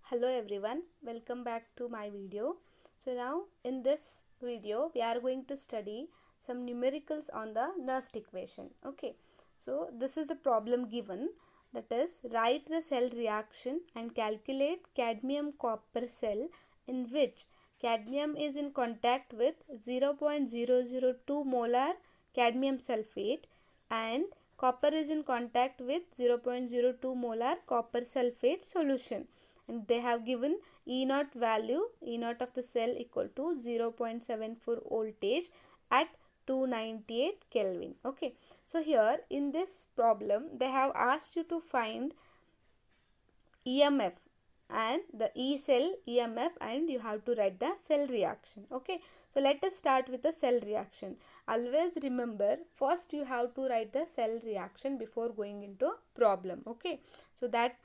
Hello everyone, welcome back to my video. So now in this video we are going to study some numericals on the Nernst equation. Okay, so this is the problem given, that is write the cell reaction and calculate cadmium copper cell in which cadmium is in contact with 0.002 molar cadmium sulfate and copper is in contact with 0.02 molar copper sulfate solution, and they have given E naught value, E naught of the cell equal to 0.74 voltage at 298 Kelvin. Okay, so here in this problem they have asked you to find EMF and the E cell EMF, and you have to write the cell reaction. Okay, so let us start with the cell reaction. Always remember, first you have to write the cell reaction before going into problem. Okay, so that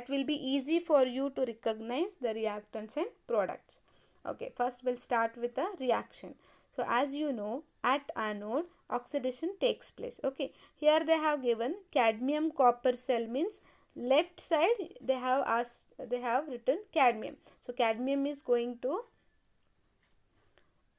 will be easy for you to recognize the reactants and products. Okay, first we'll start with the reaction. So as you know, at anode oxidation takes place. Okay, here they have given cadmium copper cell, means left side they have written cadmium. So cadmium is going to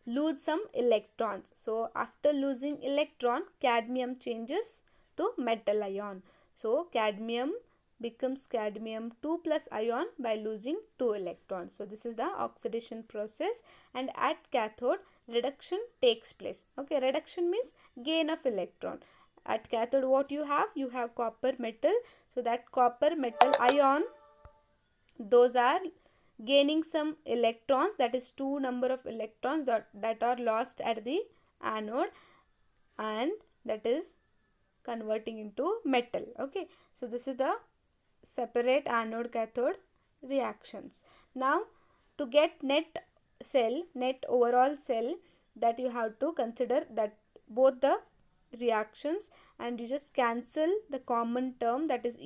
lose some electrons. So after losing electron, cadmium changes to metal ion. So cadmium becomes cadmium 2 plus ion by losing 2 electrons. So this is the oxidation process, and at cathode reduction takes place. Okay, reduction means gain of electron. At cathode what you have copper metal. So that copper metal ion, those are gaining some electrons, that is 2 number of electrons that are lost at the anode, and that is converting into metal. Okay, so this is the separate anode cathode reactions. Now to get net overall cell, that you have to consider that both the reactions, and you just cancel the common term, that is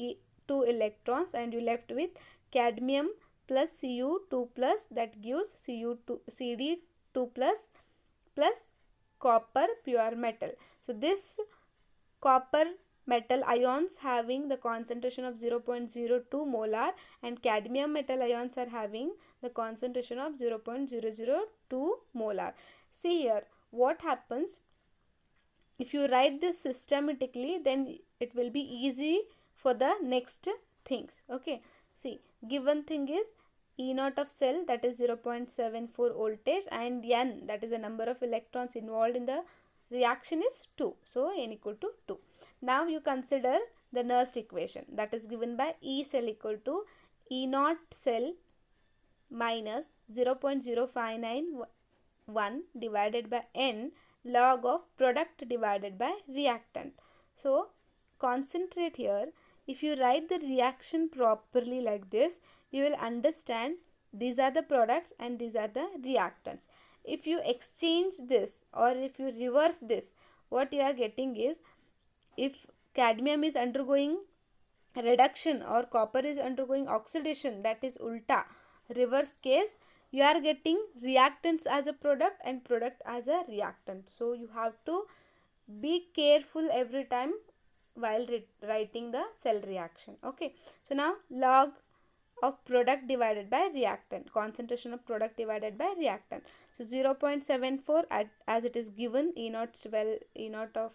2 electrons, and you left with cadmium plus Cu2 plus, that gives Cd2 plus copper pure metal. So this copper metal ions having the concentration of 0.02 molar, and cadmium metal ions are having the concentration of 0.002 molar. See here what happens. If you write this systematically, then it will be easy for the next things. Okay, see, given thing is E naught of cell, that is 0.74 voltage, and N, that is the number of electrons involved in the reaction, is 2. So N equal to 2. Now you consider the Nernst equation, that is given by E cell equal to E naught cell minus 0.0591 divided by N log of product divided by reactant. So concentrate here. If you write the reaction properly like this, you will understand these are the products and these are the reactants. If you exchange this or if you reverse this, what you are getting is, if cadmium is undergoing reduction or copper is undergoing oxidation, that is ulta. Reverse case, you are getting reactants as a product and product as a reactant. So you have to be careful every time while writing the cell reaction. Okay, so now log of product divided by reactant, concentration of product divided by reactant. So 0.74 as it is given, E naught of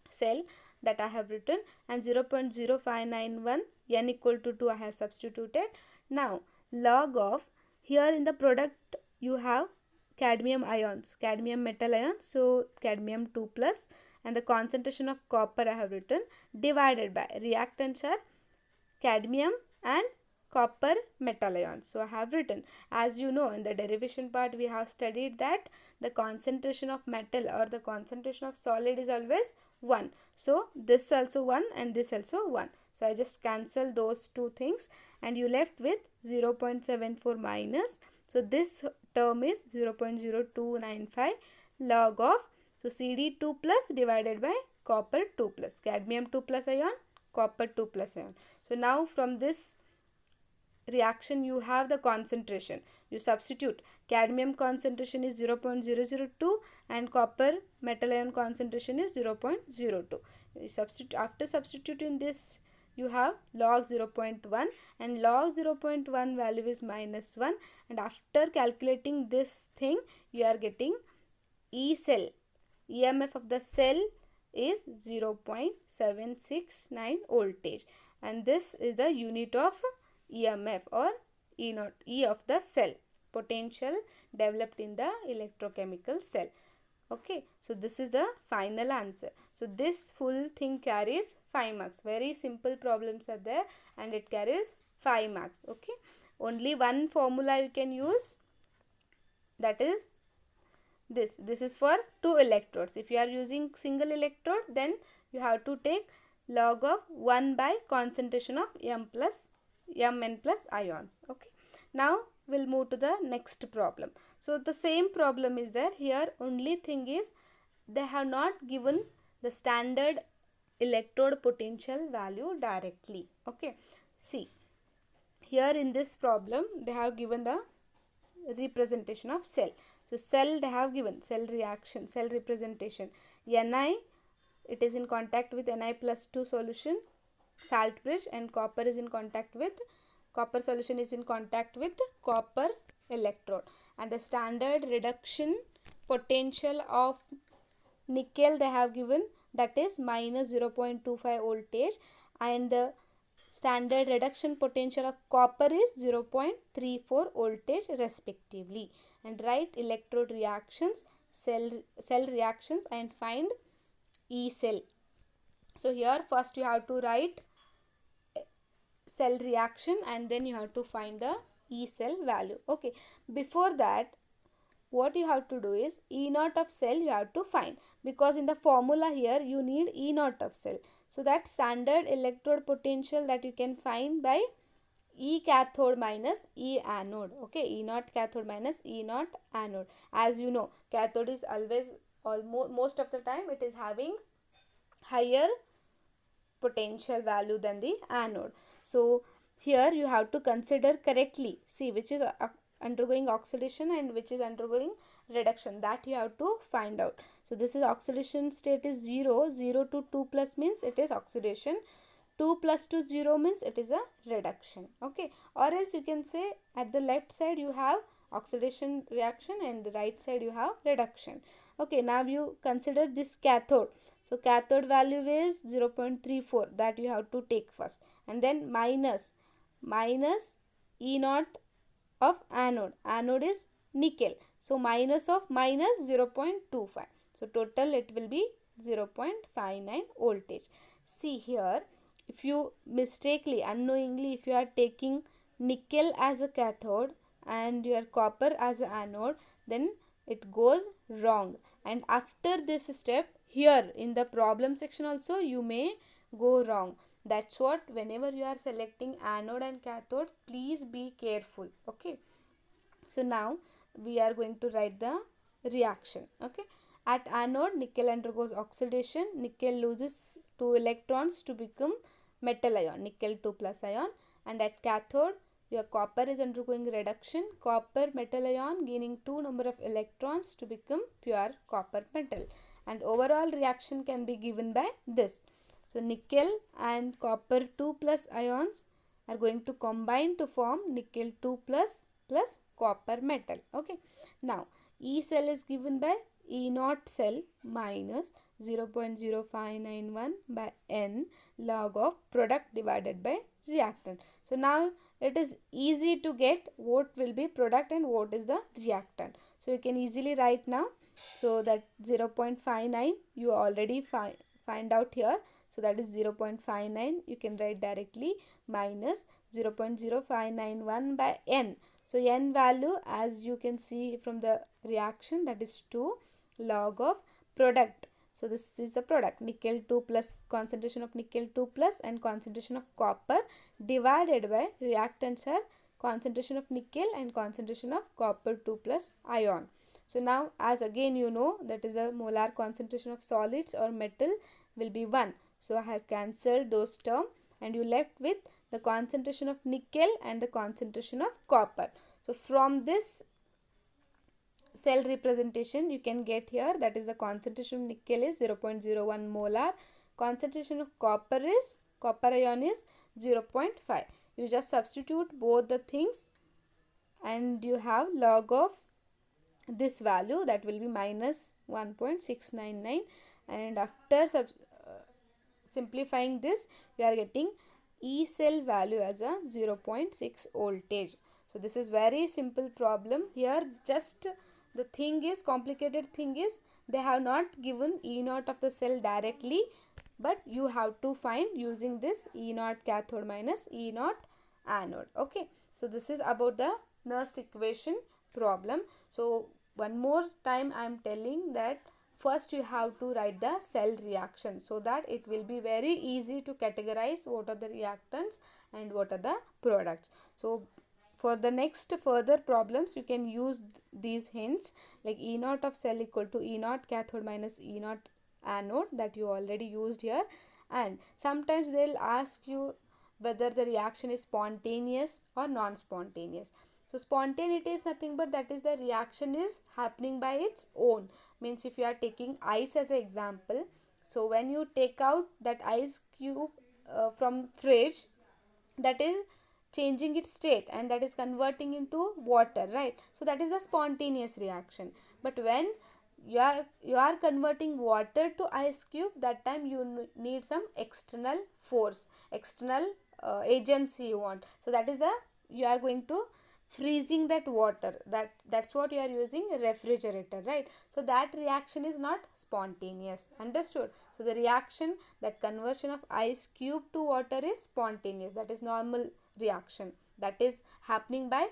cell that I have written, and 0.0591 N equal to 2 I have substituted. Now log of, here in the product you have cadmium ions, cadmium metal ions, so cadmium 2 plus, and the concentration of copper I have written, divided by reactants are cadmium and copper metal ions. So I have written, as you know, in the derivation part we have studied that the concentration of metal or the concentration of solid is always 1. So this also 1 and this also 1. So I just cancel those two things, and you left with 0.74 minus. So this term is 0.0295 log of, so Cd2 plus divided by copper 2 plus, cadmium 2 plus ion, copper 2 plus ion. So now from this reaction you have the concentration. You substitute, cadmium concentration is 0.002 and copper metal ion concentration is 0.02. You substitute, after substituting this you have log 0.1 and log 0.1 value is -1, and after calculating this thing you are getting E cell. EMF of the cell is 0.769 voltage, and this is the unit of EMF or E naught, E of the cell, potential developed in the electrochemical cell. Okay, so this is the final answer. So this full thing carries 5 marks. Very simple problems are there and it carries 5 marks. Okay, only one formula you can use, that is this is for 2 electrodes. If you are using single electrode, then you have to take log of 1 by concentration of Mn plus ions. Okay, now we'll move to the next problem. So the same problem is there here, only thing is they have not given the standard electrode potential value directly. Okay, see here in this problem they have given the representation of cell. So cell they have given cell reaction, cell representation. Ni, it is in contact with Na+2 solution, salt bridge, and copper is in contact with, copper solution is in contact with copper electrode, and the standard reduction potential of nickel they have given, that is -0.25 voltage, and the standard reduction potential of copper is 0.34 voltage respectively. And write electrode reactions, cell reactions, and find E cell. So here first you have to write cell reaction and then you have to find the E cell value. Okay, before that what you have to do is E naught of cell you have to find, because in the formula here you need E naught of cell. So that standard electrode potential that you can find by E cathode minus E anode. Okay, E naught cathode minus E naught anode. As you know, cathode is always, almost most of the time it is having higher potential value than the anode. So here you have to consider correctly, see which is undergoing oxidation and which is undergoing reduction, that you have to find out. So this is oxidation state is 0, 0 to 2 plus means it is oxidation, 2 plus to 0 means it is a reduction. Okay, or else you can say at the left side you have oxidation reaction and the right side you have reduction. Okay, now you consider this cathode. So cathode value is 0.34, that you have to take first, and then minus E naught of anode. Anode is nickel, so minus of minus 0.25. So total it will be 0.59 voltage. See here, if you mistakenly, unknowingly, if you are taking nickel as a cathode and your copper as an anode, then it goes wrong. And after this step, here in the problem section also you may go wrong. That's what, whenever you are selecting anode and cathode, please be careful. Okay, so now we are going to write the reaction. Okay, at anode nickel undergoes oxidation, nickel loses 2 electrons to become metal ion, nickel 2 plus ion, and at cathode your copper is undergoing reduction, copper metal ion gaining 2 number of electrons to become pure copper metal, and overall reaction can be given by this. So nickel and copper 2 plus ions are going to combine to form nickel 2 plus copper metal. Okay, now E cell is given by E naught cell minus 0.0591 by N log of product divided by reactant. So now it is easy to get what will be product and what is the reactant. So you can easily write now. So that 0.59 you already find out here. So that is 0.59, you can write directly, minus 0.0591 by N. So N value, as you can see from the reaction, that is 2 log of product. So this is a product, nickel 2 plus, concentration of nickel 2 plus and concentration of copper divided by reactants are concentration of nickel and concentration of copper 2 plus ion. So now, as again you know, that is a molar concentration of solids or metal will be 1. So I have cancelled those terms and you left with the concentration of nickel and the concentration of copper. So from this cell representation you can get here, that is the concentration of nickel is 0.01 molar, concentration of copper is copper ion is 0.5. You just substitute both the things and you have log of this value, that will be minus 1.699, and after simplifying this, you are getting E cell value as a 0.6 voltage. So this is very simple problem. Here just the thing is, complicated thing is, they have not given E naught of the cell directly, but you have to find using this E naught cathode minus E naught anode. Okay, so this is about the Nernst equation problem. So one more time I am telling that first you have to write the cell reaction, so that it will be very easy to categorize what are the reactants and what are the products. So for the next further problems, you can use these hints, like E naught of cell equal to E naught cathode minus E naught anode, that you already used here. And sometimes they'll ask you whether the reaction is spontaneous or non-spontaneous. So spontaneity is nothing but that is the reaction is happening by its own. Means if you are taking ice as an example, so when you take out that ice cube from fridge, that is changing its state and that is converting into water, right? So that is a spontaneous reaction. But when you are converting water to ice cube, that time you need some external force, external agency you want. So that is the, you are going to freezing that water, that's what you are using, refrigerator, right? So that reaction is not spontaneous. Understood? So the reaction, that conversion of ice cube to water is spontaneous, that is normal reaction, that is happening by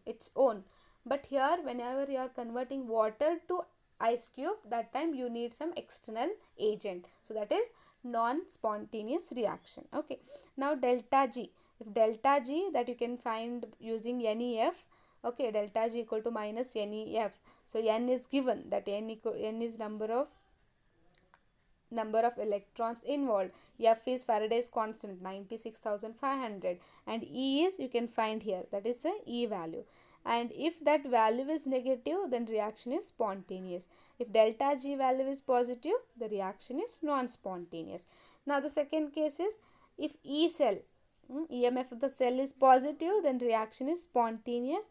its own. But here whenever you are converting water to ice cube, that time you need some external agent, so that is non-spontaneous reaction. Okay, now delta G. If delta G, that you can find using NEF. Okay, delta G equal to minus NEF. So N is given, that N is number of electrons involved. F is Faraday's constant 96,500, and E is, you can find here, that is the E value. And if that value is negative, then reaction is spontaneous. If delta G value is positive, the reaction is non-spontaneous. Now the second case is, if E cell, EMF of the cell is positive, then reaction is spontaneous.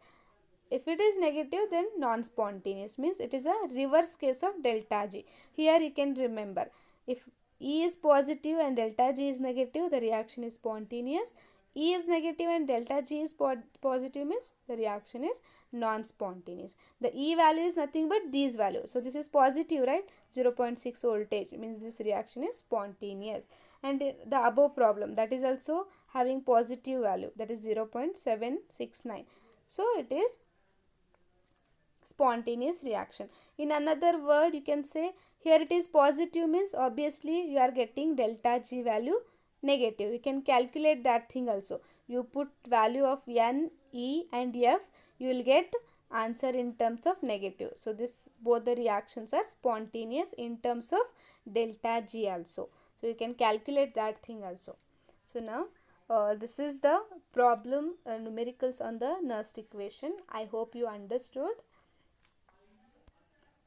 If it is negative, then non-spontaneous, means it is a reverse case of delta G. Here you can remember, if E is positive and delta G is negative, the reaction is spontaneous. E is negative and delta G is positive, means the reaction is non-spontaneous. The E value is nothing but these values. So this is positive, right? 0.6 voltage means this reaction is spontaneous. And the above problem, that is also having positive value, that is 0.769. So it is spontaneous reaction. In another word, you can say here it is positive, means obviously you are getting delta G value negative. You can calculate that thing also. You put value of N, E and F, you will get answer in terms of negative. So this, both the reactions are spontaneous in terms of delta G also. So you can calculate that thing also. So now this is the problem numericals on the Nernst equation. I hope you understood.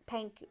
Thank you.